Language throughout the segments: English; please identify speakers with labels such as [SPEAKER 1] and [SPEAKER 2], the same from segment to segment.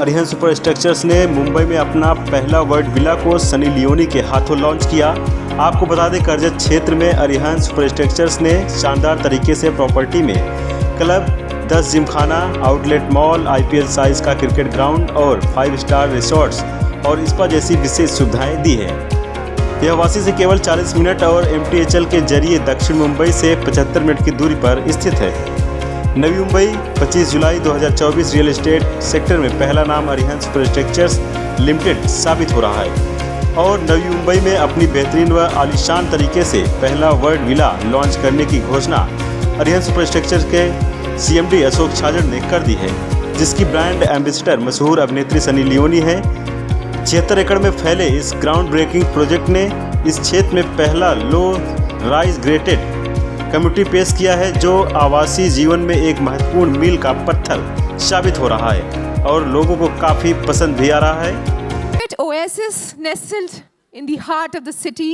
[SPEAKER 1] Arihant super structures ने मुंबई में अपना पहला वर्ल्ड विला को सनी लियोनी के हाथों लॉन्च किया। आपको बता दें, कर्जत क्षेत्र में अरिहंत सुपर स्ट्रक्चर्स ने शानदार तरीके से प्रॉपर्टी में club, 10 Gymkhana, outlet mall, IPL size का क्रिकेट ग्राउंड और 5 स्टार रिसोर्ट्स और स्पा जैसी विशेष सुविधाएं दी है। यह वासी से केवल 40 मिनट और MTHL के जरिए दक्षिण मुंबई से 75 मिनट की दूरी पर स्थित है। नवी मुंबई 25 जुलाई 2024 रियल एस्टेट सेक्टर में पहला नाम अरिहंत सुपर स्ट्रक्चर्स लिमिटेड साबित हो रहा है और नवी मुंबई में अपनी बेहतरीन व आलीशान तरीके से पहला वर्ल्ड विला लॉन्च करने की घोषणा अरिहंत सुपर स्ट्रक्चर्स के CMD अशोक छाजड़ ने कर दी है, जिसकी ब्रांड एम्बेसडर मशहूर अभिनेत्री सनी लियोनी है। 76 एकड़ में फैले इस ग्राउंड ब्रेकिंग प्रोजेक्ट ने इस क्षेत्र में पहला लो राइज ग्रेटेड कम्युनिटी पेश किया है, जो आवासीय जीवन में एक महत्वपूर्ण मील का पत्थर साबित हो रहा है और लोगों को काफ़ी पसंद भी आ रहा है।
[SPEAKER 2] Oasis, nestled in the heart of the city,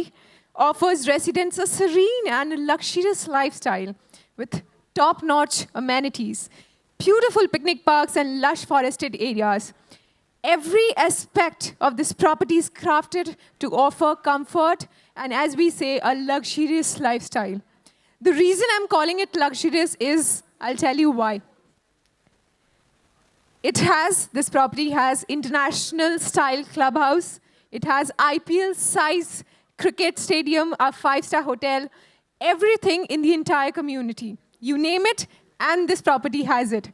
[SPEAKER 2] offers residents a serene and luxurious lifestyle with top-notch amenities, beautiful picnic parks and lush forested areas. Every aspect of this property is crafted to offer comfort and, as we say, a luxurious lifestyle. The reason I'm calling it luxurious is, I'll tell you why. This property has international style clubhouse. It has IPL size cricket stadium, a 5-star hotel, everything in the entire community. You name it, and this property has it.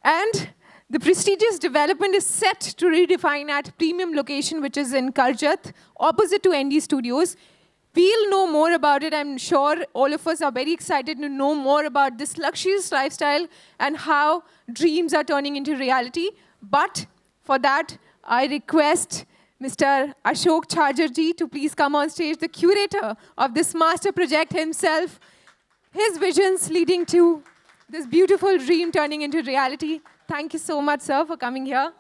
[SPEAKER 2] And the prestigious development is set to redefine at premium location, which is in Karjat, opposite to ND Studios. We'll know more about it. I'm sure all of us are very excited to know more about this luxurious lifestyle and how dreams are turning into reality. But for that, I request Mr. Ashok Chajarji to please come on stage, the curator of this master project himself, his visions leading to this beautiful dream turning into reality. Thank you so much, sir, for coming here.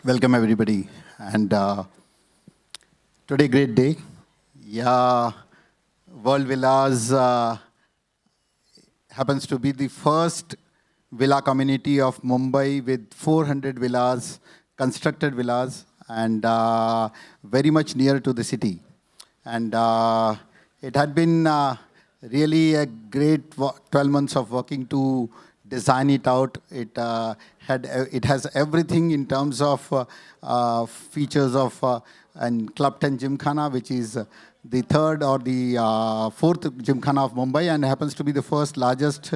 [SPEAKER 3] Welcome, everybody. And today, great day. Yeah, World Villas happens to be the first villa community of Mumbai with 400 villas, constructed villas, and very much near to the city. And it had been really a great 12 months of working to design it out. It has everything in terms of features of and Club 10 Gymkhana, which is the third or the fourth Gymkhana of Mumbai, and happens to be the first largest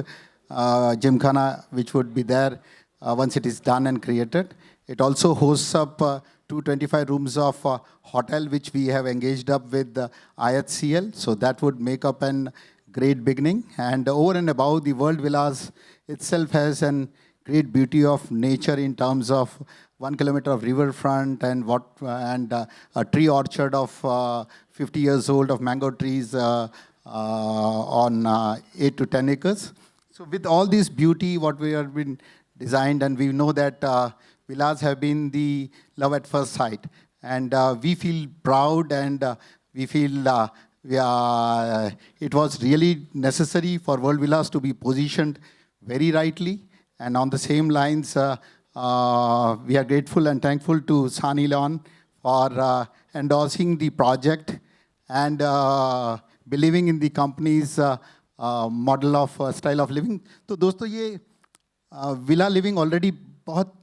[SPEAKER 3] Gymkhana which would be there once it is done and created. It also hosts up 225 rooms of hotel, which we have engaged up with IHCL. So that would make up a great beginning. And over and above, the World Villas itself has a great beauty of nature in terms of 1 kilometer of riverfront and a tree orchard of 50 years old of mango trees on 8 to 10 acres. So with all this beauty, what we have been designed, and we know that villas have been the love at first sight. And we feel proud, and we feel it was really necessary for World Villas to be positioned very rightly. And on the same lines, we are grateful and thankful to Sani Leone for endorsing the project and believing in the company's model of style of living. तो दोस्तों, ये villa living already बहुत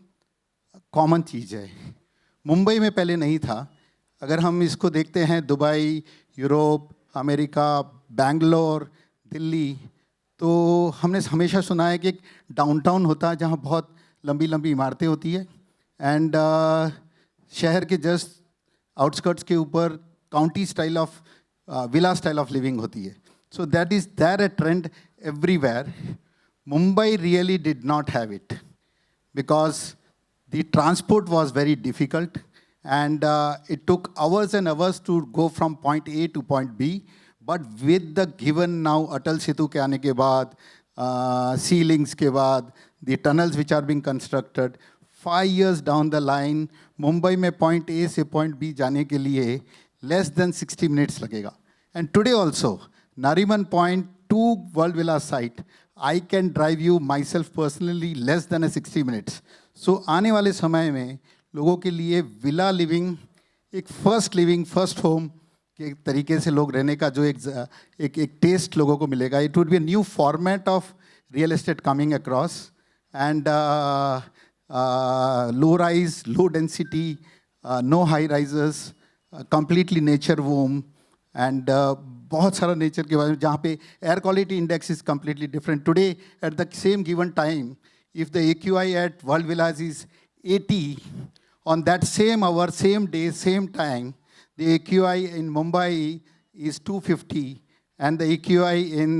[SPEAKER 3] common चीज़ है। मुंबई में पहले नहीं था। अगर हम इसको देखते हैं Dubai, Europe, America, Bangalore, Delhi, तो हमने हमेशा सुना है कि एक डाउनटाउन होता है जहाँ बहुत लंबी लंबी इमारतें होती है, एंड शहर के जस्ट आउटस्कर्ट्स के ऊपर county style of villa style of living होती है. So that is there a trend everywhere. Mumbai really did not have it because the transport was very difficult, and it took hours and hours to go from point A to point B. But with the given now Atal Setu ke aane ke baad, sea links ke baad, the tunnels which are being constructed, 5 years down the line, Mumbai mein point A se point B जाने के लिए less than 60 minutes लगेगा. And today also, Nariman Point to World Villa site, I can drive you myself personally less than a 60 minutes. सो आने वाले समय में लोगों के लिए विला लिविंग एक फर्स्ट होम के तरीके से लोग रहने का जो एक टेस्ट लोगों को मिलेगा. It would be a new format of real estate coming across and low rise, low density, no high rises, completely nature home, and बहुत सारा नेचर के बारे में जहाँ पे air quality index is completely different. Today at the same given time, if the AQI at World Villas is 80, on that same hour, same day, same time, the AQI in Mumbai is 250, and the AQI in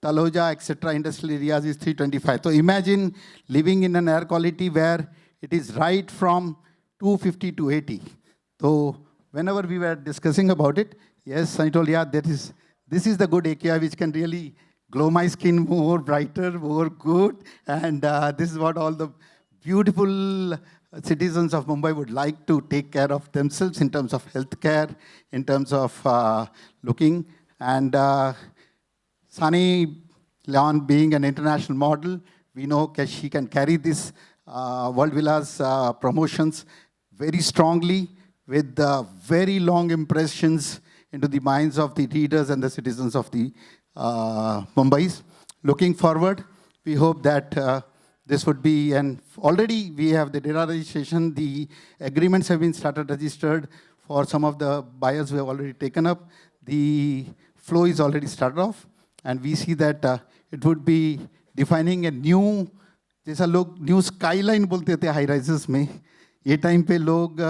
[SPEAKER 3] Taloja, etc., industrial areas is 325. So imagine living in an air quality where it is right from 250 to 80. So whenever we were discussing about it, yes, I told, yeah, this is the good AQI which can really glow my skin more brighter, more good. And this is what all the beautiful citizens of Mumbai would like to take care of themselves in terms of healthcare, in terms of looking. And Sunny Leone being an international model, we know she can carry this World Villas promotions very strongly with very long impressions into the minds of the readers and the citizens of the Mumbai's. Looking forward, we hope that this would be, and already we have the data registration, the agreements have been started registered for some of the buyers who have already taken up. The flow is already started off, and we see that it would be defining a new, जैसा लोग new skyline बोलते थे high rises में, ये time पे लोग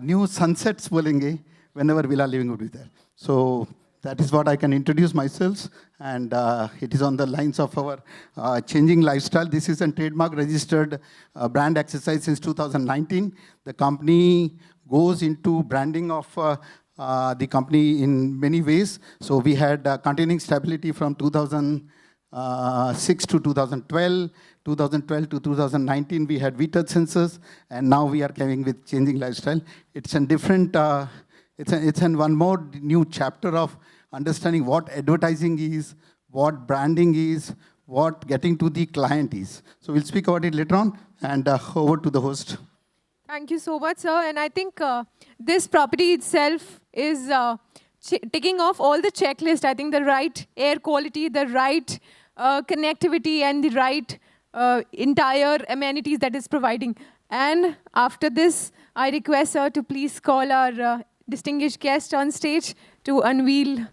[SPEAKER 3] new sunsets बोलेंगे whenever villa living would be there. So that is what I can introduce myself, and it is on the lines of our changing lifestyle. This is a trademark registered brand exercise since 2019. The company goes into branding of the company in many ways. So we had continuing stability from 2006 to 2012. 2012 to 2019, we had Vita census, and now we are coming with changing lifestyle. It's a different, it's one more new chapter of understanding what advertising is, what branding is, what getting to the client is. So we'll speak about it later on, and over to the host.
[SPEAKER 2] Thank you so much, sir. And I think this property itself is ticking off all the checklist. I think the right air quality, the right connectivity, and the right entire amenities that is providing. And after this, I request sir to please call our distinguished guest on stage to unveil.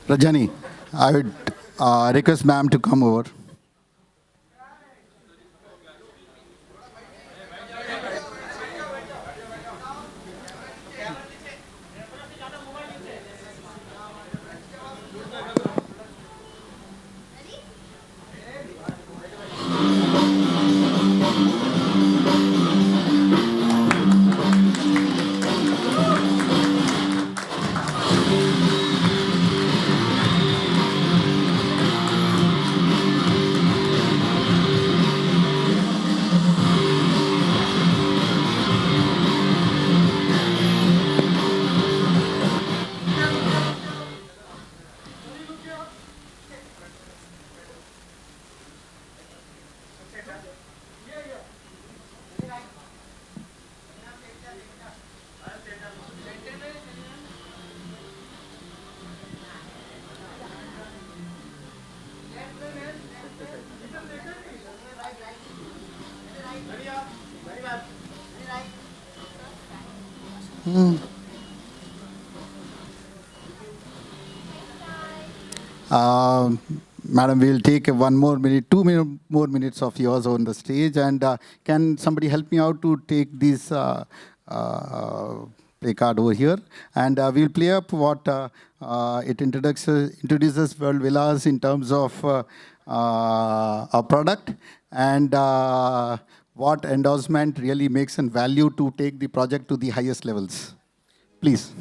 [SPEAKER 3] Rajani, I would request ma'am to come over. Madam, we'll take 1 more minute, 2 more minutes of yours on the stage. And can somebody help me out to take this play card over here? And we'll play up what it introduces World Villas in terms of a product, and what endorsement really makes and value to take the project to the highest levels. Please.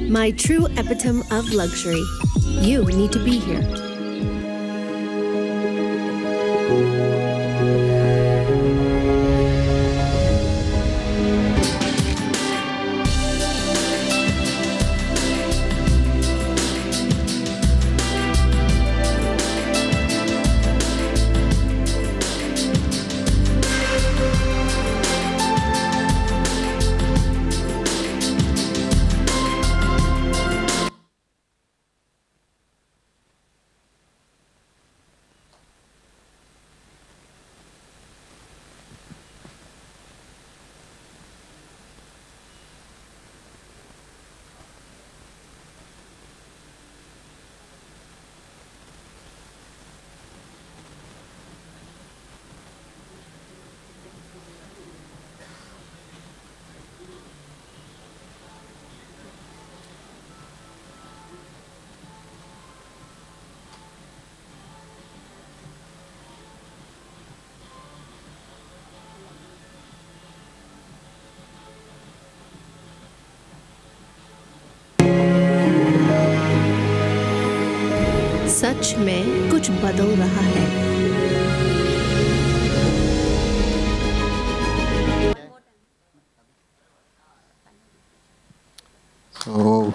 [SPEAKER 4] My true epitome of luxury. You need to be here. सच में कुछ बदल रहा है.
[SPEAKER 3] So,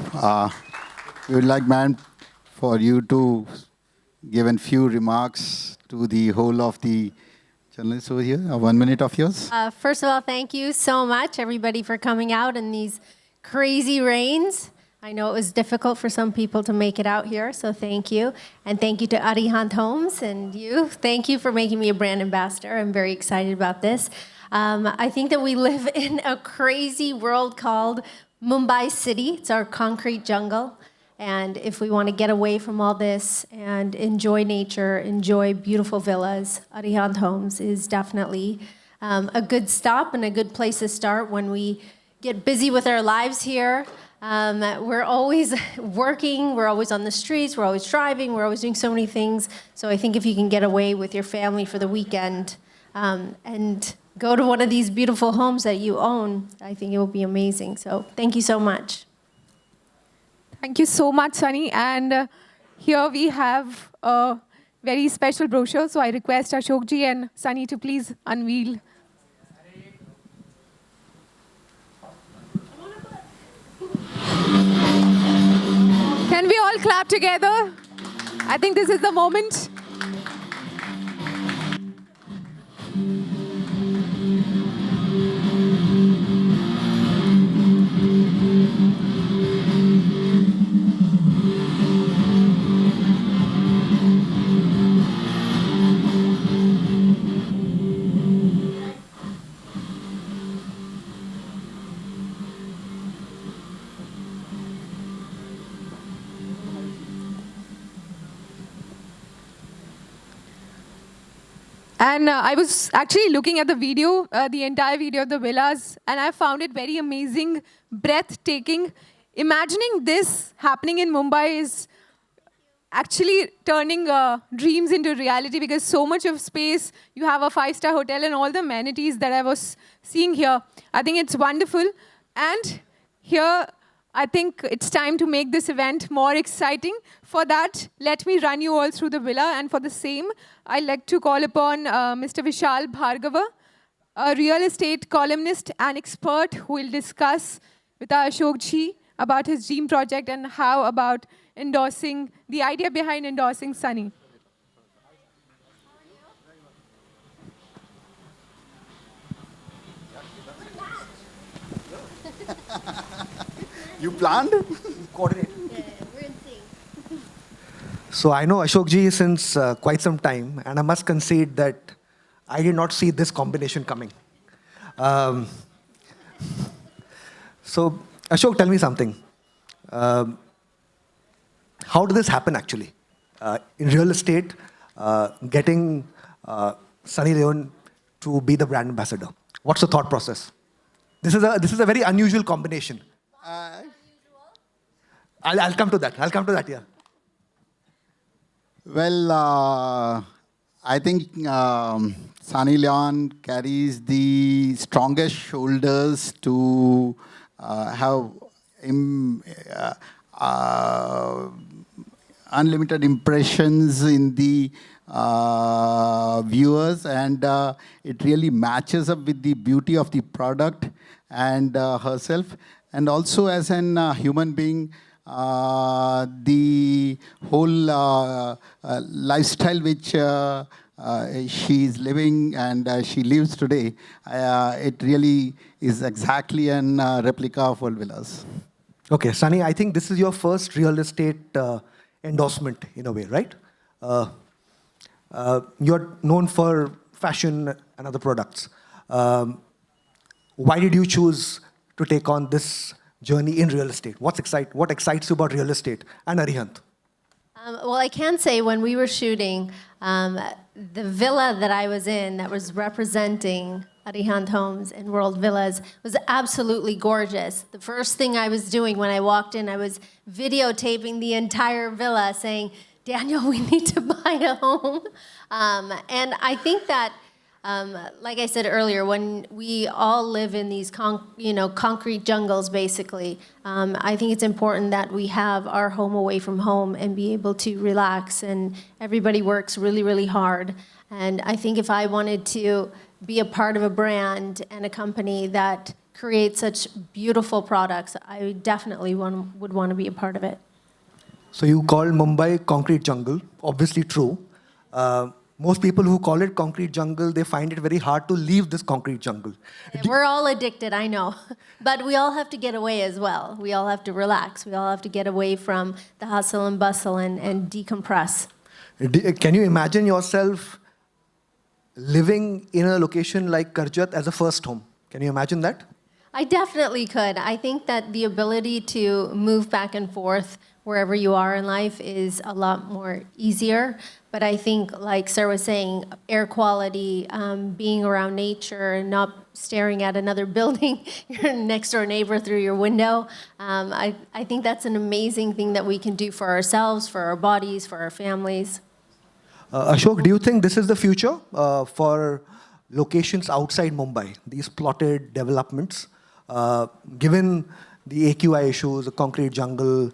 [SPEAKER 3] we would like, ma'am, for you to give a few remarks to the whole of the journalists over here. 1 minute of yours.
[SPEAKER 4] First of all, thank you so much, everybody, for coming out in these crazy rains. I know it was difficult for some people to make it out here, so thank you. And thank you to Arihant Homes and you. Thank you for making me a brand ambassador. I'm very excited about this. I think that we live in a crazy world called Mumbai City. It's our concrete jungle. And if we want to get away from all this and enjoy nature, enjoy beautiful villas, Arihant Homes is definitely a good stop and a good place to start when we get busy with our lives here. We're always working, we're always on the streets, we're always driving, we're always doing so many things. So I think if you can get away with your family for the weekend and go to one of these beautiful homes that you own, I think it will be amazing. So thank you so much.
[SPEAKER 2] Thank you so much, Sunny. And here we have a very special brochure. So I request Ashok ji and Sunny to please unveil. Can we all clap together? I think this is the moment. And I was actually looking at the video, the entire video of the villas, and I found it very amazing, breathtaking. Imagining this happening in Mumbai is actually turning dreams into reality, because so much of space, you have a 5-star hotel and all the amenities that I was seeing here. I think it's wonderful. And here, I think it's time to make this event more exciting. For that, let me run you all through the villa. And for the same, I'd like to call upon Mr. Vishal Bhargava, a real estate columnist and expert who will discuss with our Ashok ji about his dream project and how about endorsing, the idea behind endorsing Sunny.
[SPEAKER 3] You planned?
[SPEAKER 5] Coordinate.
[SPEAKER 4] Yeah, we're in sync.
[SPEAKER 5] So I know Ashok ji since quite some time, and I must concede that I did not see this combination coming. So Ashok, tell me something. How did this happen actually? In real estate, getting Sunny Leone to be the brand ambassador. What's the thought process? This is a very unusual combination. I'll come to that. Yeah.
[SPEAKER 3] Well, I think Sunny Leone carries the strongest shoulders to have im- uh, uh, unlimited impressions in the viewers, and it really matches up with the beauty of the product and herself, and also as an human being. The whole lifestyle which she is living and she lives today, it really is exactly an replica of World Villas.
[SPEAKER 5] Okay, Sunny, I think this is your first real estate endorsement in a way, right? You're known for fashion and other products. Why did you choose to take on this journey in real estate? What excites you about real estate and Arihant?
[SPEAKER 4] Well, I can say when we were shooting, the villa that I was in that was representing Arihant Homes and World Villas was absolutely gorgeous. The first thing I was doing when I walked in, I was videotaping the entire villa saying, Daniel, we need to buy a home. And I think that, like I said earlier, when we all live in these concrete jungles, basically, I think it's important that we have our home away from home and be able to relax. And everybody works really, really hard. And I think if I wanted to be a part of a brand and a company that creates such beautiful products, I definitely would want to be a part of it.
[SPEAKER 5] So you called Mumbai concrete jungle, obviously true. Most people who call it concrete jungle, they find it very hard to leave this concrete jungle.
[SPEAKER 4] Yeah, we're all addicted, I know. But we all have to get away as well. We all have to relax. We all have to get away from the hustle and bustle and decompress.
[SPEAKER 5] Can you imagine yourself living in a location like Karjat as a first home? Can you imagine that?
[SPEAKER 4] I definitely could. I think that the ability to move back and forth wherever you are in life is a lot more easier. But I think, like Sir was saying, air quality, being around nature and not staring at another building, your next door neighbor through your window, I think that's an amazing thing that we can do for ourselves, for our bodies, for our families.
[SPEAKER 5] Ashok, do you think this is the future for locations outside Mumbai, these plotted developments? Given the AQI issues, the concrete jungle,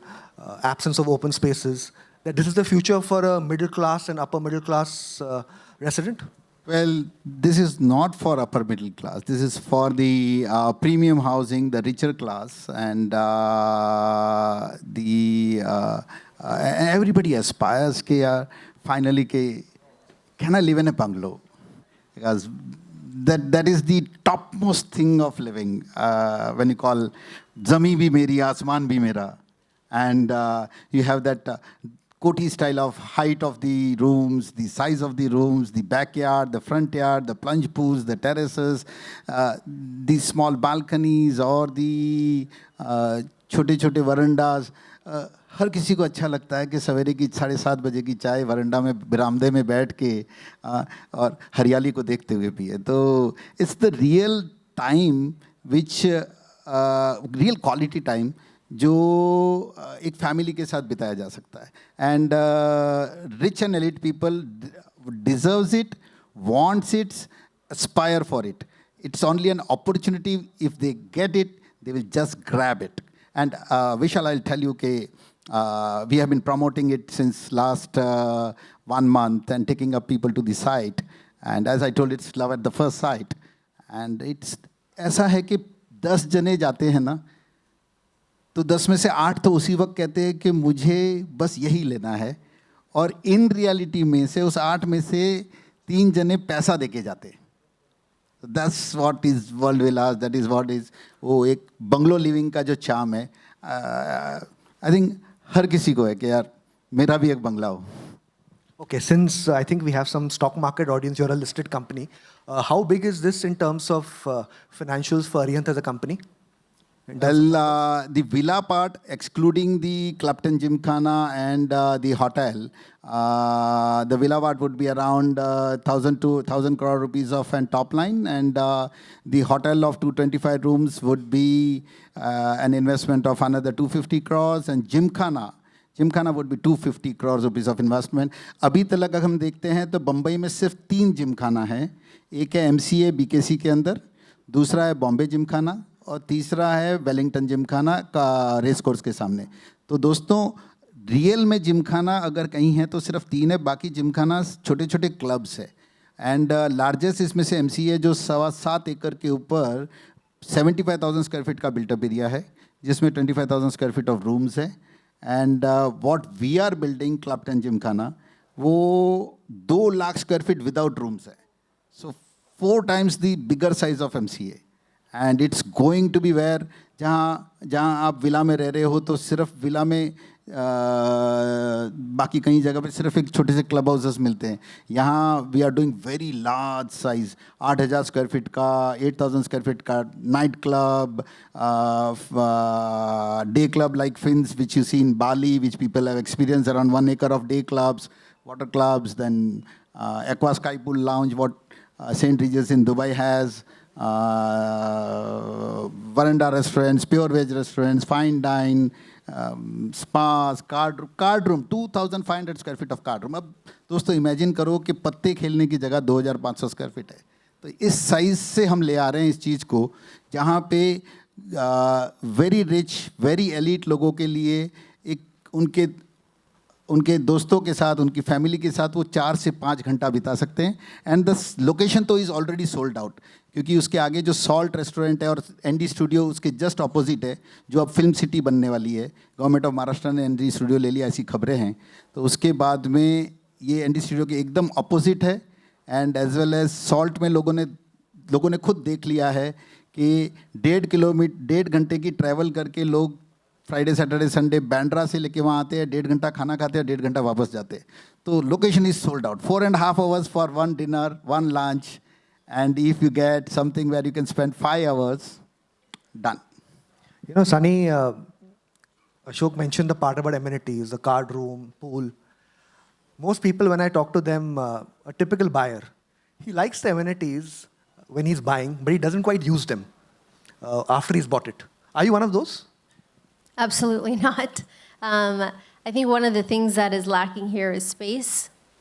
[SPEAKER 5] absence of open spaces, that this is the future for a middle class and upper middle class resident?
[SPEAKER 3] Well, this is not for upper middle class. This is for the premium housing, the richer class, and everybody aspires ke finally can I live in a bungalow? Because that is the topmost thing of living. When you call Zami bhi meri, Asman bhi mera, and you have that Koti style of height of the rooms, the size of the rooms, the backyard, the front yard, the plunge pools, the terraces, the small balconies or the छोटे-छोटे verandas. हर किसी को अच्छा लगता है कि सवेरे की 7:30 बजे की चाय वरंडा में बरामदे में बैठ के और हरियाली को देखते हुए पिए. तो it's the real time which real quality time जो एक फैमिली के साथ बिताया जा सकता है. And rich and elite people deserves it, wants it, aspire for it. It's only an opportunity. If they get it, they will just grab it. And Vishal, I'll tell you, we have been promoting it since last 1 month and taking up people to the site. And as I told, it's love at the first sight. And it's ऐसा है कि 10 जने जाते हैं ना, तो 10 में से 8 तो उसी वक्त कहते हैं कि मुझे बस यही लेना है. और इन रियलिटी में से उस 8 में से 3 जने पैसा देके जाते हैं. That's what is World Villas. That is what is वो एक बंगलो लिविंग का जो चार्म है. I think हर किसी को है कि यार मेरा भी एक बंगला हो.
[SPEAKER 5] Okay, since I think we have some stock market audience, you're a listed company. How big is this in terms of financials for Arihant as a company?
[SPEAKER 3] Well, the villa part, excluding the Clapton Gymkhana and the hotel, the villa part would be around 1,000 crore rupees of an top line, and the hotel of 225 rooms would be an investment of another 250 crores, and Gymkhana Gymkhana would be 250 crore rupees of investment. अभी तक अगर हम देखते हैं तो बम्बई में सिर्फ 3 जिमखाना है। एक है MCA BKC के अंदर, दूसरा है बॉम्बे जिमखाना और तीसरा है वेलिंगटन जिमखाना का रेस कोर्स के सामने। तो दोस्तों रियल में जिमखाना अगर कहीं है तो सिर्फ 3 है, बाकी जिमखाना छोटे छोटे क्लब्स है। एंड लार्जेस्ट इसमें से MCA जो 7.25 एकड़ के ऊपर 75,000 स्क्वायर फीट का बिल्टअप एरिया है, जिसमें 25,000 स्क्वायर फीट ऑफ रूम्स है। And what we are building club 10 gymkhana वो 2 lakh square feet without rooms है। So 4 times the bigger size of MCA, and it's going to be where जहाँ आप villa में रह रहे हो तो सिर्फ विला में बाकी कई जगह पे सिर्फ एक छोटे से क्लब हाउसेस मिलते हैं। यहाँ we are doing very large size, 8,000 square feet का, 8,000 स्क्वायर फीट का night club, day club like Fins which you see in Bali, which people have experienced, around 1 acre of day clubs, water clubs, then Aqua Sky Pool Lounge, what St. Regis in Dubai has, veranda restaurants, pure veg restaurants, fine dine, spas, card room, 2,500 square feet of card room. अब दोस्तों imagine करो कि पत्ते खेलने की जगह 2,500 square feet है। तो इस साइज से हम ले आ रहे हैं इस चीज़ को, जहाँ पे वेरी रिच वेरी एलीट लोगों के लिए एक उनके दोस्तों के साथ, उनकी फैमिली के साथ वो 4 से 5 घंटा बिता सकते हैं। एंड द लोकेशन तो इज़ ऑलरेडी सोल्ड आउट, क्योंकि उसके आगे जो सॉल्ट रेस्टोरेंट है और ND स्टूडियो उसके जस्ट ऑपोजिट है, जो अब फिल्म सिटी बनने वाली है। गवर्नमेंट ऑफ महाराष्ट्र ने ND स्टूडियो ले लिया, ऐसी खबरें हैं। तो उसके बाद में ये ND स्टूडियो के एकदम अपोजिट है। And as well as salt में लोगों ने खुद देख लिया है कि 1.5 घंटे की ट्रैवल करके लोग फ्राइडे सैटरडे संडे बैंड्रा से लेके वहाँ आते हैं, 1.5 घंटा खाना खाते हैं, 1.5 घंटा वापस जाते हैं। तो location is sold out, 4.5 hours for 1 dinner, 1 lunch, and if you get something where you can spend 5 hours, done.
[SPEAKER 5] You know, Sunny, Ashok mentioned the part about amenities, the card room, pool. Most people, when I talk to them, a typical buyer, he likes the amenities when he's buying, but he doesn't quite use them after he's bought it. Are you one of those?
[SPEAKER 4] Absolutely not. I think one of the things that is lacking here is space,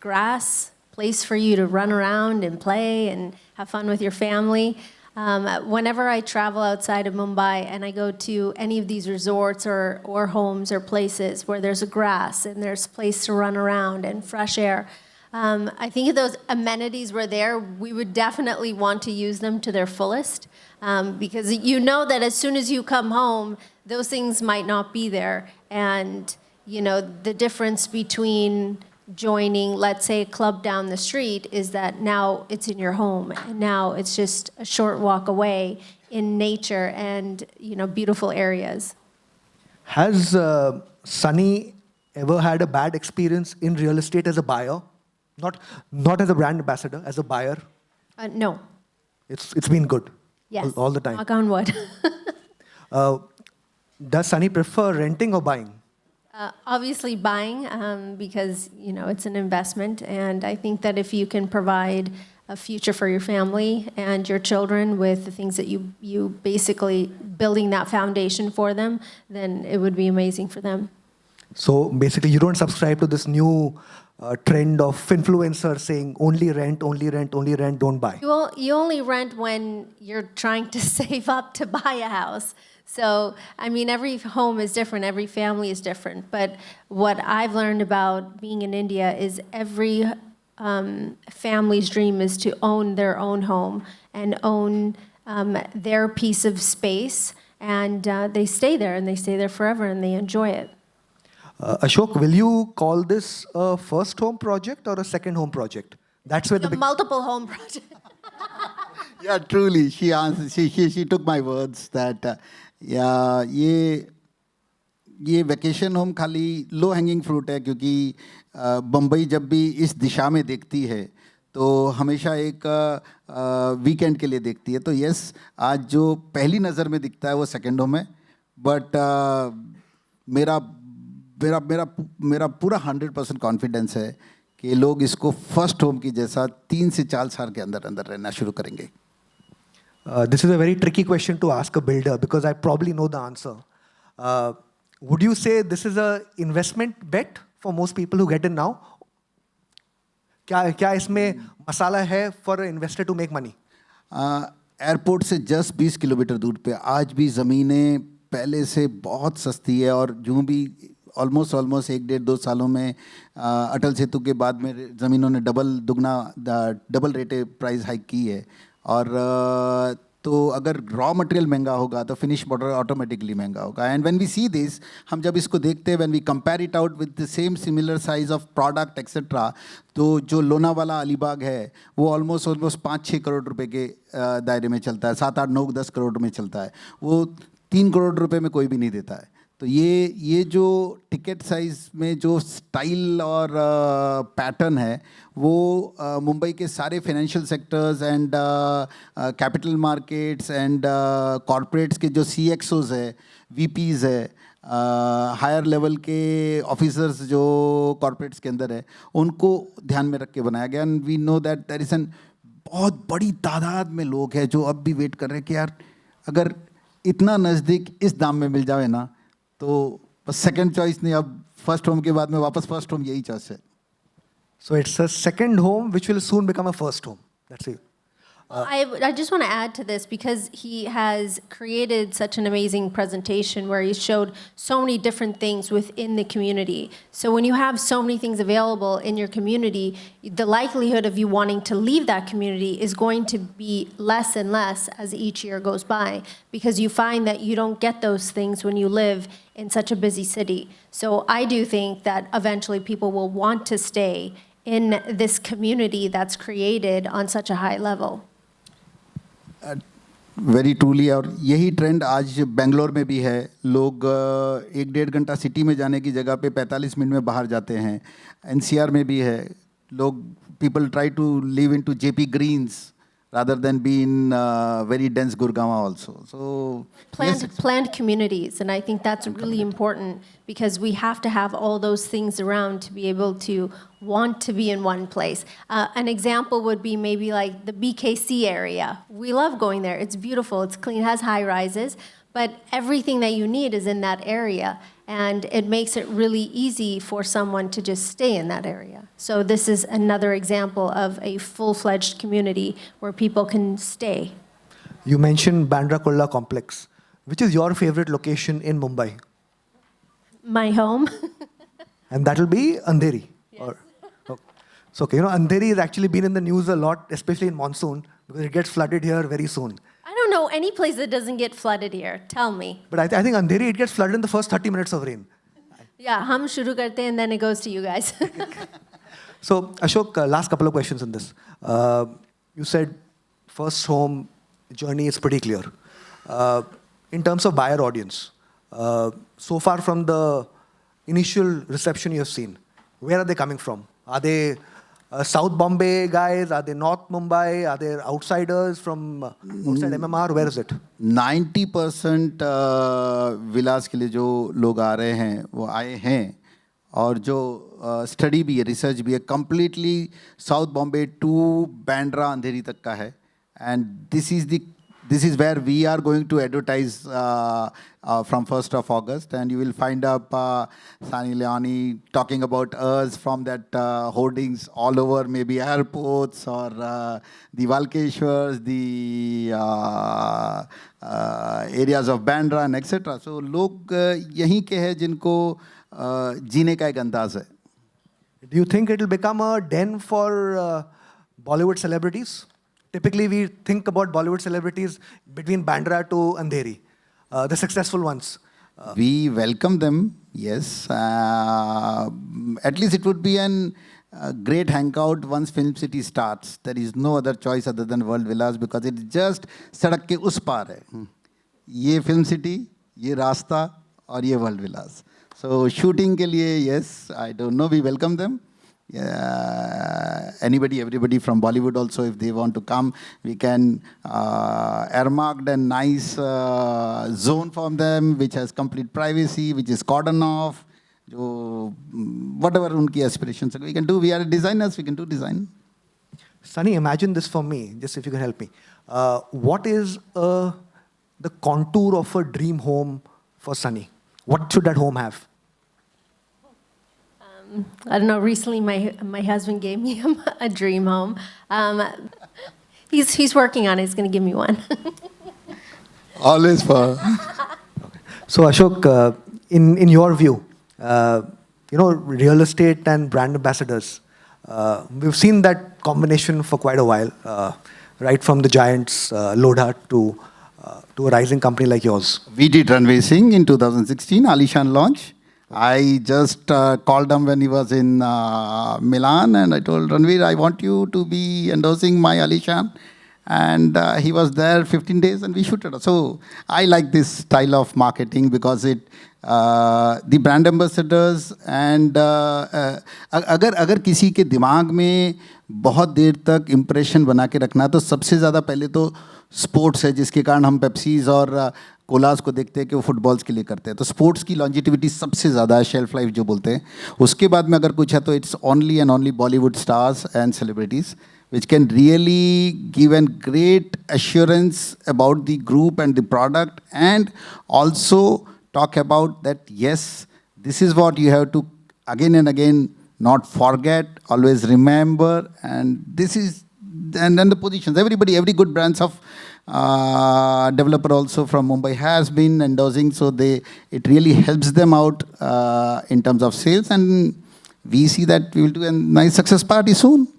[SPEAKER 4] grass, place for you to run around and play and have fun with your family. Whenever I travel outside of Mumbai and I go to any of these resorts or homes or places where there's a grass and there's place to run around and fresh air, I think if those amenities were there, we would definitely want to use them to their fullest, because you know that as soon as you come home, those things might not be there. And, you know, the difference between joining, let's say, a club down the street is that now it's in your home, and now it's just a short walk away in nature and, you know, beautiful areas.
[SPEAKER 5] Has Sunny ever had a bad experience in real estate as a buyer? Not as a brand ambassador, as a buyer?
[SPEAKER 4] No.
[SPEAKER 5] It's been good.
[SPEAKER 4] Yes.
[SPEAKER 5] All the time.
[SPEAKER 4] Knock on wood.
[SPEAKER 5] Does Sunny prefer renting or buying?
[SPEAKER 4] Obviously buying, because, you know, it's an investment, and I think that if you can provide a future for your family and your children with the things that you basically building that foundation for them, then it would be amazing for them.
[SPEAKER 5] So basically you don't subscribe to this new trend of influencers saying only rent, don't buy.
[SPEAKER 4] You only rent when you're trying to save up to buy a house. So, I mean, every home is different, every family is different. But what I've learned about being in India is every family's dream is to own their own home and own their piece of space. And they stay there, and they stay there forever, and they enjoy it.
[SPEAKER 5] Ashok, will you call this a first home project or a second home project? That's where
[SPEAKER 4] A multiple home project.
[SPEAKER 3] Yeah, truly, she answered. She took my words that ये vacation home खाली low hanging fruit है, क्योंकि बम्बई जब भी इस दिशा में देखती है तो हमेशा एक वीकेंड के लिए देखती है। तो यस, आज जो पहली नज़र में दिखता है वो सेकंड होम है, बट मेरा पूरा 100% कॉन्फिडेंस है कि लोग इसको फर्स्ट होम की जैसा 3 से 4 साल के अंदर अंदर रहना शुरू करेंगे।
[SPEAKER 5] This is a very tricky question to ask a builder because I probably know the answer. would you say this is a investment bet for most people who get in now? क्या इसमें मसाला है for an investor to make money?
[SPEAKER 3] Airport से just 20 kilometre दूर पे आज भी ज़मीनें पहले से बहुत सस्ती है, और जो भी ऑलमोस्ट 1-1.5-2 सालों में अटल सेतु के बाद में ज़मीनों ने डबल रेटे प्राइस हाइक की है। और तो अगर रॉ मटेरियल महंगा होगा तो फिनिश प्रोडक्ट ऑटोमेटिकली महंगा होगा। And when we see this, हम जब इसको देखते हैं, when we compare it out with the same similar size of product etcetera, तो जो लोनावाला अलीबाग है वो ऑलमोस्ट 5-6 करोड़ रुपए के दायरे में चलता है, 7-8-9-10 करोड़ में चलता है, वो 3 करोड़ रुपए में कोई भी नहीं देता है। तो ये जो टिकट साइज़ में जो स्टाइल और पैटर्न है वो मुंबई के सारे financial sectors and capital markets and corporates के जो CXOs है, VPs है, हायर लेवल के ऑफिसर्स जो कॉरपोरेट्स के अंदर है, उनको ध्यान में रख के बनाया गया। And we know that there is an बहुत बड़ी तादाद में लोग हैं जो अब भी वेट कर रहे हैं कि यार अगर इतना नज़दीक इस दाम में मिल जाए ना, तो बस सेकंड चॉइस नहीं, अब फर्स्ट होम के बाद में वापस फर्स्ट होम यही चॉइस है।
[SPEAKER 5] So it's a second home which will soon become a first home. That's it.
[SPEAKER 4] I just want to add to this because he has created such an amazing presentation where he showed so many different things within the community. So when you have so many things available in your community, the likelihood of you wanting to leave that community is going to be less and less as each year goes by, because you find that you don't get those things when you live in such a busy city. So I do think that eventually people will want to stay in this community that's created on such a high level.
[SPEAKER 3] Very truly. और यही trend आज बेंगलोर में भी है। लोग 1-1.5 घंटा city में जाने की जगह पे 45 मिनट में बाहर जाते हैं। NCR में भी है। लोग people try to live in to JP Greens rather than be in very dense Gurgaon also. So
[SPEAKER 4] planned communities, and I think that's really important because we have to have all those things around to be able to want to be in one place. An example would be maybe like the BKC area. We love going there. It's beautiful, it's clean, it has high rises, but everything that you need is in that area, and it makes it really easy for someone to just stay in that area. So this is another example of a full-fledged community where people can stay.
[SPEAKER 5] You mentioned Bandra Kurla complex. Which is your favorite location in Mumbai?
[SPEAKER 4] My home.
[SPEAKER 5] And that will be Andheri.
[SPEAKER 4] Yes.
[SPEAKER 5] So, okay, Andheri has actually been in the news a lot, especially in monsoon, because it gets flooded here very soon.
[SPEAKER 4] I don't know any place that doesn't get flooded here. Tell me.
[SPEAKER 5] But I think Andheri, it gets flooded in the first 30 minutes of rain.
[SPEAKER 4] Yeah, hum shuru karte and then it goes to you guys.
[SPEAKER 5] So, Ashok, last couple of questions on this. You said first home journey is pretty clear. In terms of buyer audience, so far from the initial reception you have seen, where are they coming from? Are they South Bombay guys? Are they North Mumbai? Are they outsiders from outside MMR? Where is it?
[SPEAKER 3] 90% विलास के लिए जो लोग आ रहे हैं वो आए हैं, और जो स्टडी भी है, रिसर्च भी है, completely South Bombay to Bandra Andheri तक का है। And this is where we are going to advertise from 1st of August, and you will find up Sunny Leone talking about us from that hoardings all over, maybe airports or the Valkeshwars, the areas of Bandra and etc. So लोग यहीं के हैं जिनको जीने का एक अंदाज है।
[SPEAKER 5] Do you think it will become a den for Bollywood celebrities? Typically, we think about Bollywood celebrities between Bandra to Andheri, the successful ones.
[SPEAKER 3] We welcome them, yes. At least it would be an great hangout once Film City starts. There is no other choice other than World Villas because it's just सड़क के उस पार है. ये Film City, ये रास्ता और ये World Villas. So shooting के लिए, yes, I don't know, we welcome them. Anybody, everybody from Bollywood also, if they want to come, we can earmarked a nice zone for them, which has complete privacy, which is cordon off. जो whatever उनकी aspirations we can do. We are designers, we can do design.
[SPEAKER 5] Sunny, imagine this for me, just if you can help me. What is the contour of a dream home for Sunny? What should that home have?
[SPEAKER 4] I don't know, recently my husband gave me a dream home. He's working on it. He's going to give me one.
[SPEAKER 3] Always for.
[SPEAKER 5] So Ashok, in your view, real estate and brand ambassadors, we've seen that combination for quite a while, right from the giants, Lodha, to a rising company like yours.
[SPEAKER 3] We did Unveiling in 2016, Alishan launch. I just called him when he was in Milan, and I told Ranveer, I want you to be endorsing my Alishan. And he was there 15 days and we shooted. So I like this style of marketing because the brand ambassadors and अगर किसी के दिमाग में बहुत देर तक impression बना के रखना, तो सबसे ज़्यादा पहले तो स्पोर्ट्स है, जिसके कारण हम पेप्सीज और कोलास को देखते हैं कि वो फुटबॉल्स के लिए करते हैं. तो स्पोर्ट्स की लॉन्जिटिविटी सबसे ज़्यादा है, शेल्फ लाइफ जो बोलते हैं. उसके बाद में अगर कुछ है तो it's only and only Bollywood stars and celebrities which can really give a great assurance about the group and the product, and also talk about that, yes, this is what you have to again and again not forget, always remember, and this is, and then the positions. Everybody, every good brands of developer also from Mumbai has been endorsing, so it really helps them out in terms of sales, and we see that we will do a nice success party soon.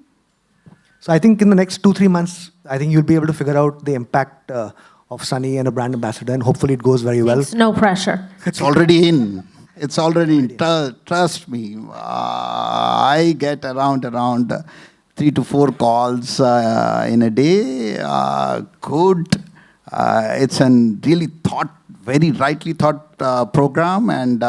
[SPEAKER 5] So I think in the next 2-3 months, I think you'll be able to figure out the impact of Sunny and a brand ambassador, and hopefully it goes very well.
[SPEAKER 4] It's no pressure.
[SPEAKER 3] It's already in. It's already in. Trust me. I get around 3 to 4 calls in a day. Good. It's a really very rightly thought program, and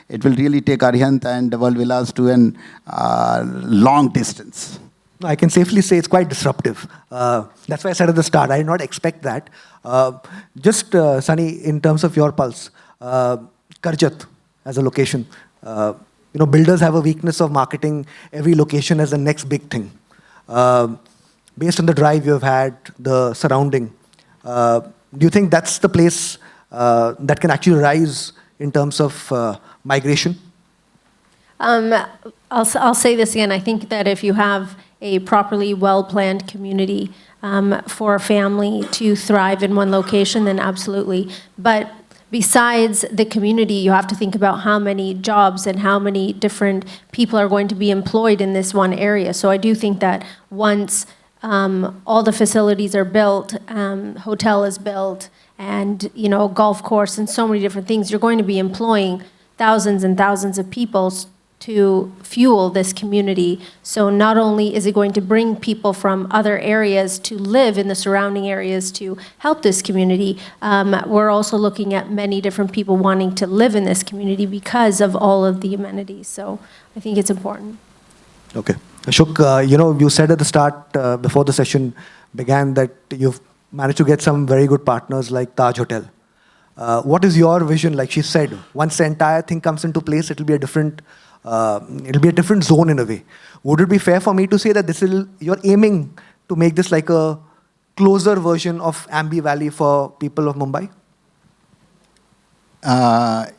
[SPEAKER 3] it will really take Arihant and World Villas to a long distance.
[SPEAKER 5] No, I can safely say it's quite disruptive. That's why I said at the start, I did not expect that. Just, Sunny, in terms of your pulse, Karjat as a location, builders have a weakness of marketing every location as the next big thing. Based on the drive you have had, the surrounding, do you think that's the place that can actually rise in terms of migration?
[SPEAKER 4] I'll say this again. I think that if you have a properly well-planned community for a family to thrive in one location, then absolutely. But besides the community, you have to think about how many jobs and how many different people are going to be employed in this one area. So I do think that once all the facilities are built, hotel is built, and golf course and so many different things, you're going to be employing thousands and thousands of people to fuel this community. So not only is it going to bring people from other areas to live in the surrounding areas to help this community, we're also looking at many different people wanting to live in this community because of all of the amenities. So I think it's important.
[SPEAKER 5] Okay. Ashok, you said at the start, before the session began, that you've managed to get some very good partners like Taj Hotel. What is your vision? Like she said, once the entire thing comes into place, it'll be a different zone in a way. Would it be fair for me to say that you're aiming to make this like a closer version of Ambi Valley for people of Mumbai?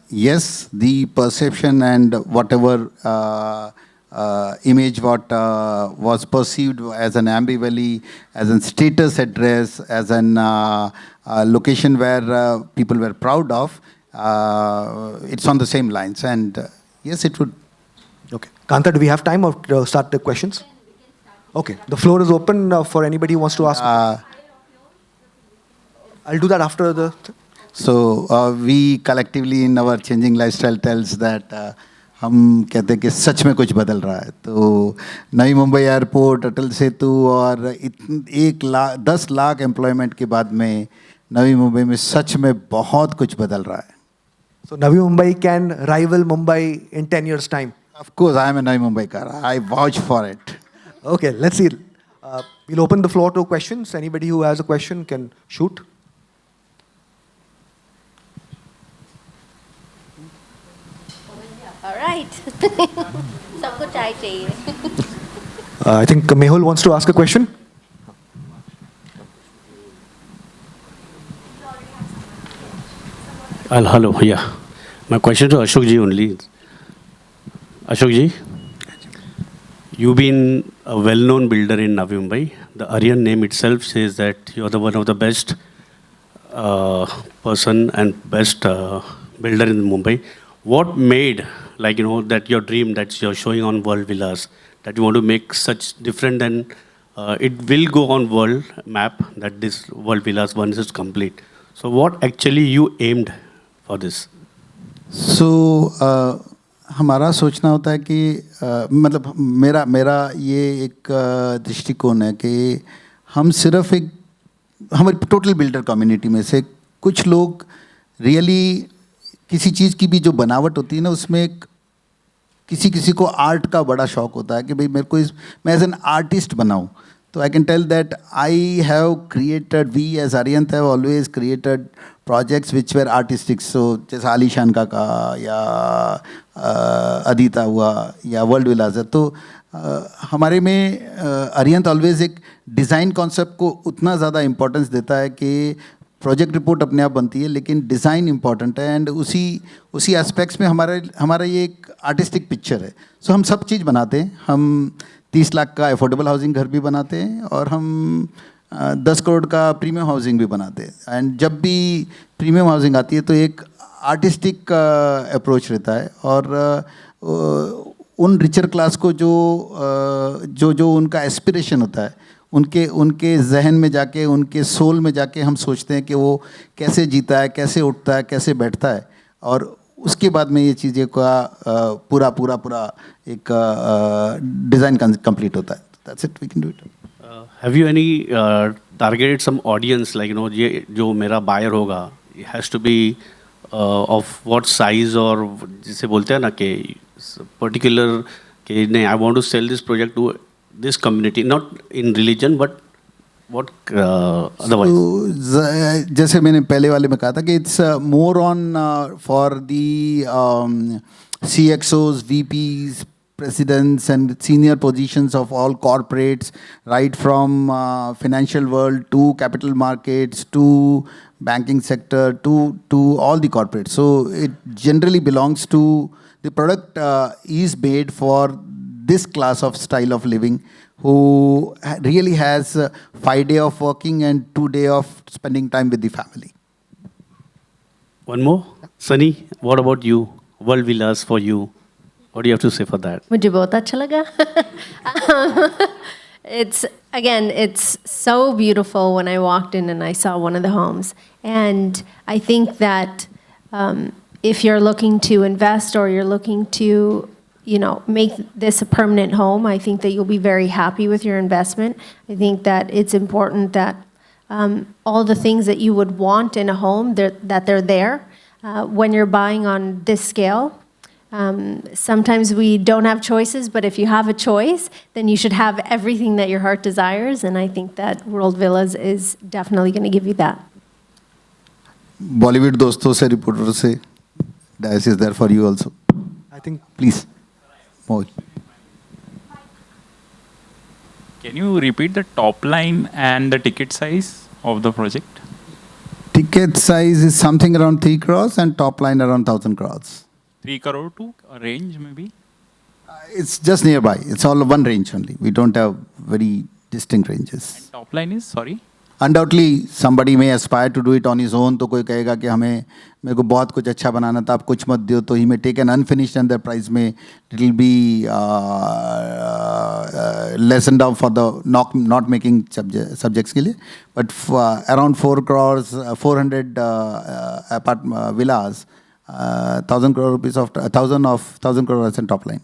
[SPEAKER 3] Yes, the perception and whatever image what was perceived as an Ambi Valley, as a status address, as an location where people were proud of, it's on the same lines, and yes, it would.
[SPEAKER 5] Okay. Kanta, do we have time to start the questions? Okay. The floor is open for anybody who wants to ask. I'll do that after the...
[SPEAKER 3] So we collectively in our changing lifestyle tells that हम कहते हैं कि सच में कुछ बदल रहा है. तो नई मुंबई एयरपोर्ट, अटल सेतु और 10 लाख एम्प्लॉयमेंट के बाद में नवी मुंबई में सच में बहुत कुछ बदल रहा है.
[SPEAKER 5] So Navi Mumbai can rival Mumbai in 10 years' time?
[SPEAKER 3] Of course, I am a Navi Mumbaikar. I vouch for it.
[SPEAKER 5] Okay, let's see. We'll open the floor to questions. Anybody who has a question can shoot.
[SPEAKER 4] All right. Sabko chai chahiye.
[SPEAKER 5] I think Mehul wants to ask a question.
[SPEAKER 6] Hello, yeah. My question to Ashok ji only. Ashok ji, you've been a well-known builder in Navi Mumbai. The Aryan name itself says that you're the one of the best person and best builder in Mumbai. What made, like, that your dream that you're showing on World Villas, that you want to make such different than it will go on world map, that this World Villas once is complete. So what actually you aimed for this?
[SPEAKER 3] So हमारा सोचना होता है कि मतलब मेरा ये एक दृष्टिकोण है कि हम सिर्फ एक हमारी टोटल बिल्डर कम्युनिटी में से कुछ लोग रियली किसी चीज़ की भी जो बनावट होती है ना उसमें एक किसी को आर्ट का बड़ा शौक होता है कि भाई मेरे को मैं एज एन आर्टिस्ट बनाऊँ. तो I can tell that I have created, we as Aryant have always created projects which were artistic. So जैसे आलीशान का या अदिता हुआ या वर्ल्ड विलास है. तो हमारे में आर्यंत ऑलवेज एक डिज़ाइन कॉन्सेप्ट को उतना ज़्यादा इम्पोर्टेंस देता है कि प्रोजेक्ट रिपोर्ट अपने आप बनती है लेकिन डिज़ाइन इम्पॉर्टेंट है. एंड उसी एस्पेक्ट्स में हमारा ये एक आर्टिस्टिक पिक्चर है. सो हम सब चीज़ बनाते हैं. हम 30 लाख का अफोर्डेबल हाउसिंग घर भी बनाते हैं और हम 10 करोड़ का प्रीमियम हाउसिंग भी बनाते हैं. एंड जब भी प्रीमियम हाउसिंग आती है तो एक आर्टिस्टिक अप्रोच रहता है और उन रिचर क्लास को जो उनका एस्पिरेशन होता है उनके जहन में जाके, उनके सोल में जाके हम सोचते हैं कि वो कैसे जीता है, कैसे उठता है, कैसे बैठता है. और उसके बाद में ये चीज़ें का पूरा एक डिज़ाइन कंप्लीट होता है. That's it, we can do it.
[SPEAKER 6] Have you any targeted some audience, like, ये जो मेरा buyer होगा, it has to be of what size, और जिसे बोलते हैं ना कि particular कि नहीं, I want to sell this project to this community, not in religion but what otherwise.
[SPEAKER 3] So, जैसे मैंने पहले वाले में कहा था कि it's more on for the CXOs, VPs, presidents and senior positions of all corporates, right from financial world to capital markets to banking sector to all the corporates. So it generally belongs to, the product is made for this class of style of living who really has 5 days of working and 2 days of spending time with the family.
[SPEAKER 6] One more. Sunny, what about you? World Villas for you. What do you have to say for that?
[SPEAKER 4] मुझे बहुत अच्छा लगा. It's so beautiful when I walked in and I saw one of the homes. And I think that if you're looking to invest or you're looking to, make this a permanent home, I think that you'll be very happy with your investment. I think that it's important that all the things that you would want in a home, that they're there. When you're buying on this scale, sometimes we don't have choices, but if you have a choice, then you should have everything that your heart desires, and I think that World Villas is definitely going to give you that.
[SPEAKER 3] Bollywood दोस्तों से, reporter से, Dice is there for you also.
[SPEAKER 5] I think
[SPEAKER 3] Please. Mohit.
[SPEAKER 7] Can you repeat the top line and the ticket size of the project?
[SPEAKER 3] Ticket size is something around 3 crores and top line around 1,000 crores.
[SPEAKER 7] 3 crore to a range maybe?
[SPEAKER 3] It's just nearby. It's all one range only. We don't have very distinct ranges.
[SPEAKER 7] And top line is, sorry?
[SPEAKER 3] Undoubtedly, somebody may aspire to do it on his own. तो कोई कहेगा कि मेरे को बहुत कुछ अच्छा बनाना था, आप कुछ मत दियो. तो he may take an unfinished and the price may little be lessened down for the not making subjects के लिए. But around 4 crores, 400 villas, 1,000 crore rupees of 1,000 crores and top line.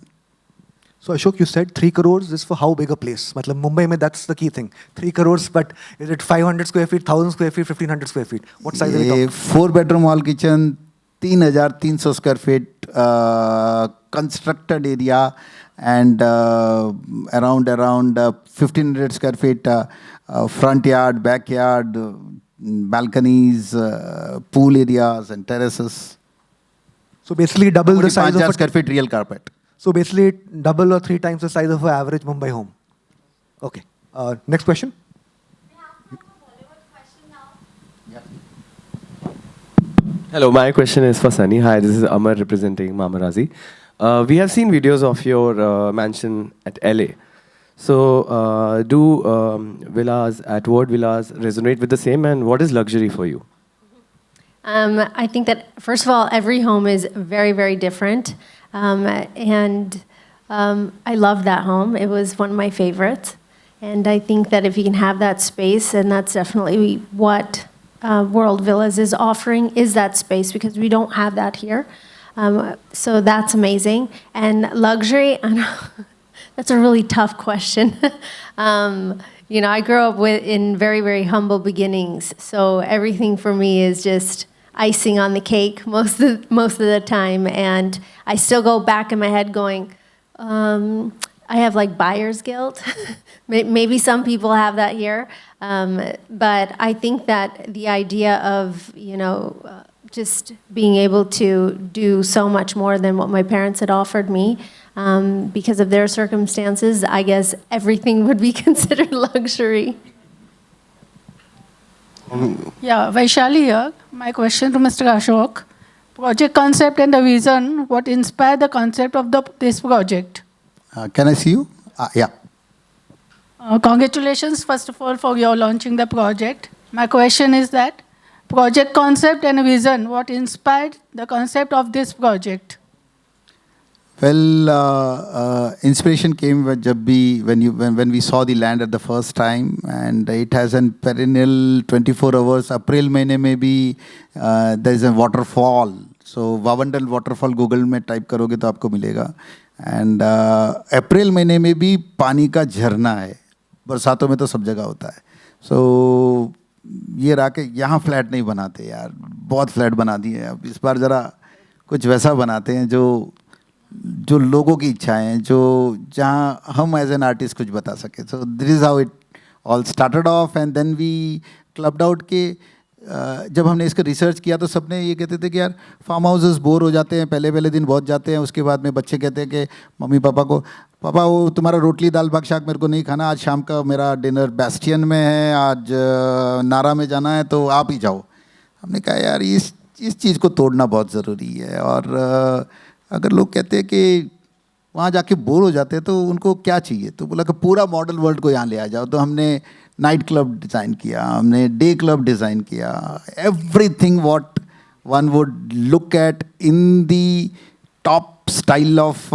[SPEAKER 5] So Ashok, you said 3 crores is for how big a place? मतलब Mumbai में that's the key thing. 3 crores, but is it 500 square feet, 1,000 square feet, 1,500 square feet? What size are we talking?
[SPEAKER 3] 4-bedroom hall kitchen, 3,300 square feet constructed area, and around 1,500 square feet front yard, backyard, balconies, pool areas and terraces.
[SPEAKER 5] So basically double the size of
[SPEAKER 3] 5,000 square feet real carpet.
[SPEAKER 5] So basically double or 3 times the size of an average Mumbai home. Okay. Next question.
[SPEAKER 8] We have time for Bollywood question now. Hello, my question is for Sunny. Hi, this is Amar representing Mamarazi. We have seen videos of your mansion at LA. So, do villas at Ward Villas resonate with the same, and what is luxury for you?
[SPEAKER 4] I think that, first of all, every home is very, very different. And I love that home. It was one of my favorites. And I think that if you can have that space, and that's definitely what World Villas is offering, is that space, because we don't have that here. So that's amazing. And luxury, I know, that's a really tough question. You know, I grew up in very, very humble beginnings. So everything for me is just icing on the cake most of the time. And I still go back in my head going, I have like buyer's guilt. Maybe some people have that here. But I think that the idea of, you know, just being able to do so much more than what my parents had offered me, because of their circumstances, I guess everything would be considered luxury.
[SPEAKER 9] Yeah, Vaishali here. My question to Mr. Ashok. Project concept and the vision, what inspired the concept of this project?
[SPEAKER 3] Can I see you? Yeah.
[SPEAKER 9] Congratulations, first of all, for your launching the project. My question is that project concept and vision, what inspired the concept of this project?
[SPEAKER 3] Well, inspiration came when we saw the land at the first time, and it has a perennial 24 hours. April महीने में भी there is a waterfall. So Vavandal waterfall Google में type करोगे तो आपको मिलेगा. And अप्रैल महीने में भी पानी का झरना है. बरसातों में तो सब जगह होता है. So ये राके यहाँ फ्लैट नहीं बनाते यार, बहुत फ्लैट बना दिए. अब इस बार ज़रा कुछ वैसा बनाते हैं जो लोगों की इच्छाएं हैं, जो जहाँ हम एज एन आर्टिस्ट कुछ बता सके. So this is how it all started off. And then we clubbed out के जब हमने इसका रिसर्च किया तो सबने ये कहते थे कि यार फार्म हाउसेस बोर हो जाते हैं, पहले दिन बहुत जाते हैं, उसके बाद में बच्चे कहते हैं कि मम्मी पापा को, पापा वो तुम्हारा रोटली दाल भाग शाक मेरे को नहीं खाना, आज शाम का मेरा डिनर बेस्टियन में है, आज नारा में जाना है तो आप ही जाओ. हमने कहा यार इस चीज़ को तोड़ना बहुत ज़रूरी है. और अगर लोग कहते हैं कि वहाँ जाके बोर हो जाते हैं तो उनको क्या चाहिए, तो बोला कि पूरा मॉडल वर्ल्ड को यहाँ ले आ जाओ. तो हमने नाइट क्लब डिज़ाइन किया, हमने डे क्लब डिज़ाइन किया. Everything what one would look at in the top style of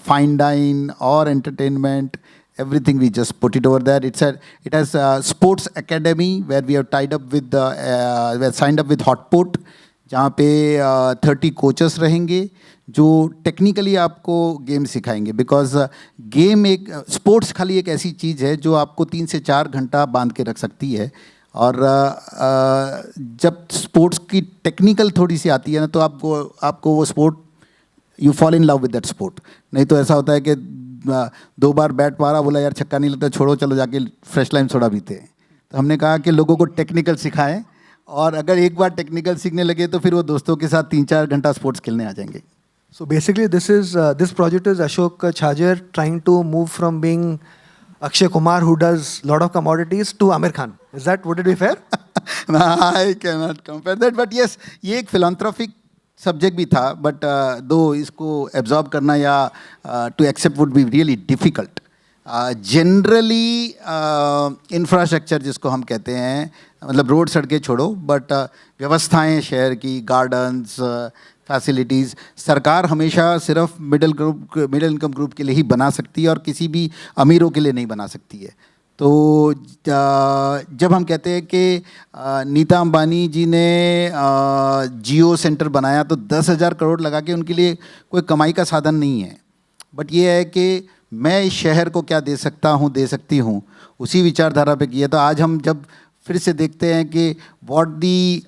[SPEAKER 3] fine dine और entertainment, everything we just put it over there. It has a sports academy where we have tied up with we have signed up with Hotpot, जहाँ पे 30 coaches रहेंगे जो technically आपको game सिखाएंगे. Because game एक sports खाली एक ऐसी चीज़ है जो आपको 3 से 4 घंटा बांध के रख सकती है. और जब स्पोर्ट्स की टेक्निकल थोड़ी सी आती है ना तो आपको वो sport you fall in love with that sport. नहीं तो ऐसा होता है कि 2 बार बैट मारा, बोला यार छक्का नहीं लगता, छोड़ो चलो जाके फ्रेश लाइन सोडा पीते हैं. तो हमने कहा कि लोगों को टेक्निकल सिखाएं, और अगर एक बार टेक्निकल सीखने लगे तो फिर वो दोस्तों के साथ 3-4 घंटा स्पोर्ट्स खेलने आ जाएंगे.
[SPEAKER 5] So basically, this project is Ashok Chhajar trying to move from being Akshay Kumar, who does lot of commodities, to Amir Khan. Would it be fair?
[SPEAKER 3] I cannot compare that, but yes, ये एक philanthropic subject भी था, but दो इसको absorb करना या to accept would be really difficult. Generally infrastructure जिसको हम कहते हैं, मतलब रोड सड़कें छोड़ो, बट व्यवस्थाएं शहर की, गार्डन्स, फैसिलिटीज़, सरकार हमेशा सिर्फ मिडिल इनकम ग्रुप के लिए ही बना सकती है और किसी भी अमीरों के लिए नहीं बना सकती है. तो जब हम कहते हैं कि नीता अंबानी जी ने जियो सेंटर बनाया तो 10,000 करोड़ लगा के उनके लिए कोई कमाई का साधन नहीं है. बट ये है कि मैं इस शहर को क्या दे सकती हूँ, उसी विचारधारा पे किया. तो आज हम जब फिर से देखते हैं कि व्हाट दी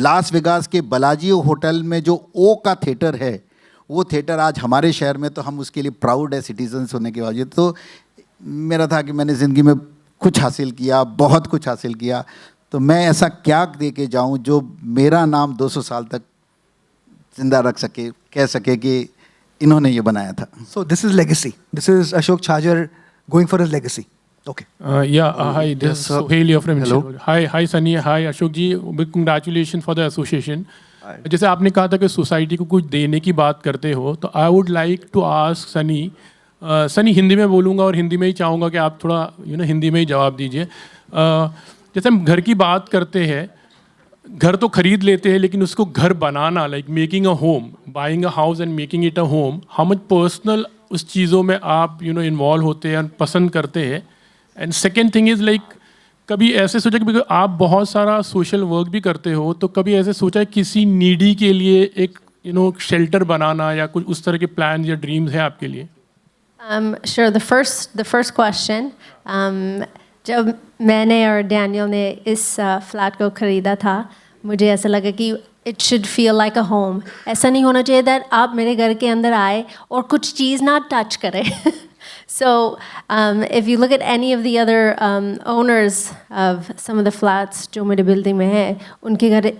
[SPEAKER 3] लास वेगास के बलाजियो होटल में जो ओ का थिएटर है, वो थिएटर आज हमारे शहर में, तो हम उसके लिए प्राउड है सिटीजन्स होने के बावजूद. तो मेरा था कि मैंने ज़िंदगी में कुछ हासिल किया, बहुत कुछ हासिल किया, तो मैं ऐसा क्या दे के जाऊँ जो मेरा नाम 200 साल तक जिंदा रख सके, कह सके कि इन्होंने ये बनाया था.
[SPEAKER 5] So this is legacy. This is Ashok Chhajar going for his legacy. Okay.
[SPEAKER 10] Hi, this
[SPEAKER 11] yes,
[SPEAKER 10] is
[SPEAKER 11] sir.
[SPEAKER 10] Sohail here from
[SPEAKER 11] Hello.
[SPEAKER 10] Inshore. Hi, Sunny. Hi, Ashok ji. Big congratulations for the association.
[SPEAKER 11] Hi.
[SPEAKER 10] जैसे आपने कहा था कि society को कुछ देने की बात करते हो, तो I would like to ask Sunny, Sunny Hindi में बोलूँगा और हिंदी में ही चाहूँगा कि आप थोड़ा हिंदी में ही जवाब दीजिए। जैसे हम घर की बात करते हैं, घर तो खरीद लेते हैं, लेकिन उसको घर बनाना, like making a home, buying a house and making it a home, how much personal उस चीज़ों में आप इन्वॉल्व होते हैं, पसंद करते हैं। And second thing is like, कभी ऐसे सोचा कि आप बहुत सारा सोशल वर्क भी करते हो, तो कभी ऐसे सोचा है किसी नीडी के लिए एक शेल्टर बनाना या कुछ उस तरह के प्लान या ड्रीम्स हैं आपके लिए?
[SPEAKER 4] Sure. The first question. जब मैंने और डैनियल ने इस फ्लैट को ख़रीदा था, मुझे ऐसा लगा कि it should feel like a home. ऐसा नहीं होना चाहिए that आप मेरे घर के अंदर आए और कुछ चीज़ ना टच करें. So if you look at any of the other owners of some of the flats जो मेरे building में है, उनके घर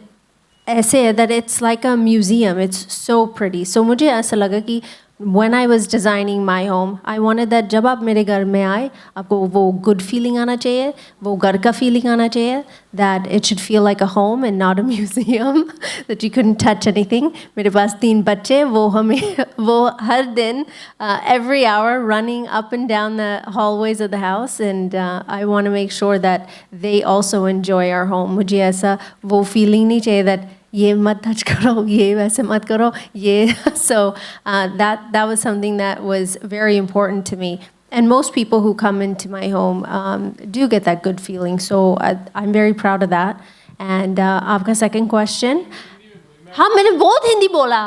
[SPEAKER 4] ऐसे है that it's like a museum. It's so pretty. So मुझे ऐसा लगा कि when I was designing my home, I wanted that जब आप मेरे घर में आए, आपको वो good feeling आना चाहिए, वो घर का feeling आना चाहिए, that it should feel like a home and not a museum, that you couldn't touch anything. मेरे पास 3 बच्चे, वो हर दिन every hour running up and down the hallways of the house, and I want to make sure that they also enjoy our home. मुझे ऐसा वो feeling नहीं चाहिए that ये मत touch करो, ये वैसे मत करो, ये. So that was something that was very important to me. And most people who come into my home do get that good feeling. So I'm very proud of that. And आपका second question? हाँ, मैंने बहुत हिंदी बोला.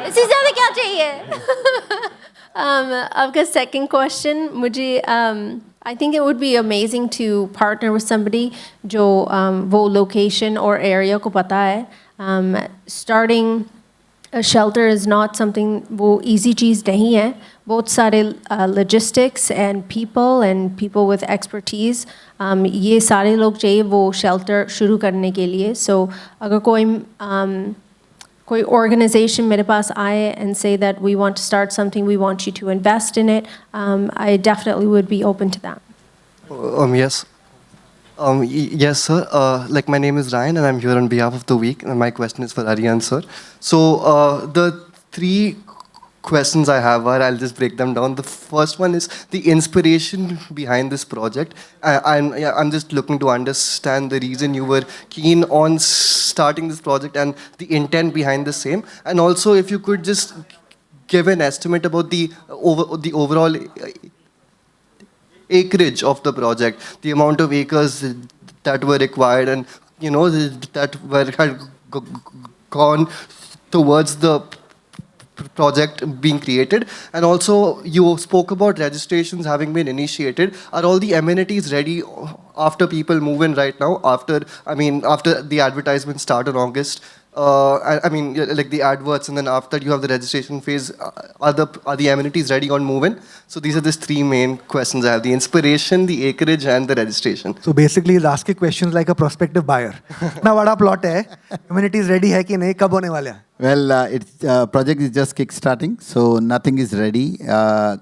[SPEAKER 4] इससे ज़्यादा क्या चाहिए? आपका second question, मुझे I think it would be amazing to partner with somebody जो वो location or area को पता है. Starting a shelter is not something वो easy चीज़ नहीं है. बहुत सारे logistics and people with expertise, ये सारे लोग चाहिए वो shelter शुरू करने के लिए. So अगर कोई organization मेरे पास आए and say that we want to start something, we want you to invest in it, I definitely would be open to that.
[SPEAKER 11] Yes. Yes, sir. Like, my name is Ryan, and I'm here on behalf of the week. And my question is for Aryan, sir. So the 3 questions I have are, I'll just break them down. The first one is the inspiration behind this project. I'm just looking to understand the reason you were keen on starting this project and the intent behind the same. And also, if you could just give an estimate about the overall acreage of the project, the amount of acres that were required, and that had gone towards the project being created. And also, you spoke about registrations having been initiated. Are all the amenities ready after people move in right now? After the advertisements start in August, like the adverts, and then after you have the registration phase, are the amenities ready on move-in? So these are the 3 main questions I have: the inspiration, the acreage, and the registration.
[SPEAKER 5] So basically, he's asking questions like a prospective buyer. Now, what plot hai? Amenities ready hai ki nahi? Kab hone wale hain?
[SPEAKER 3] Well, project is just kick-starting, so nothing is ready.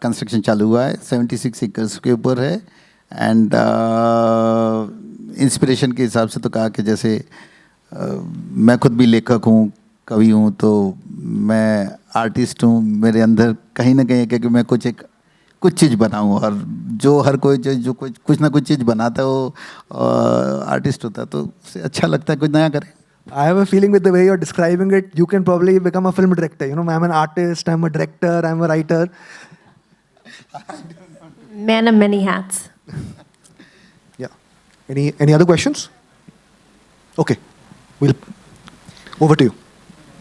[SPEAKER 3] Construction chalu hua hai, 76 acres के ऊपर है. And inspiration के हिसाब से तो कहा कि जैसे मैं खुद भी लेखक हूँ, कवि हूँ, तो मैं आर्टिस्ट हूँ. मेरे अंदर कहीं ना कहीं कि मैं कुछ चीज़ बनाऊँ, और जो हर कोई जो कुछ ना कुछ चीज़ बनाता है वो आर्टिस्ट होता है, तो उससे अच्छा लगता है कुछ नया करें.
[SPEAKER 5] I have a feeling with the way you're describing it, you can probably become a film director. I'm an artist, I'm a director, I'm a writer.
[SPEAKER 4] Man of many hats.
[SPEAKER 5] Yeah. Any other questions? Okay. Over to you.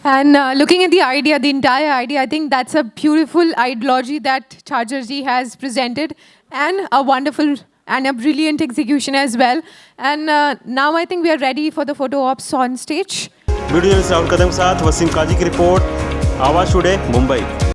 [SPEAKER 2] And looking at the entire idea, I think that's a beautiful ideology that Chargerji has presented, and a wonderful and a brilliant execution as well. And now I think we are ready for the photo ops on stage.
[SPEAKER 1] Video journalist Rahul Kadam के साथ वसीम काजी की report, आवाज़ today, Mumbai.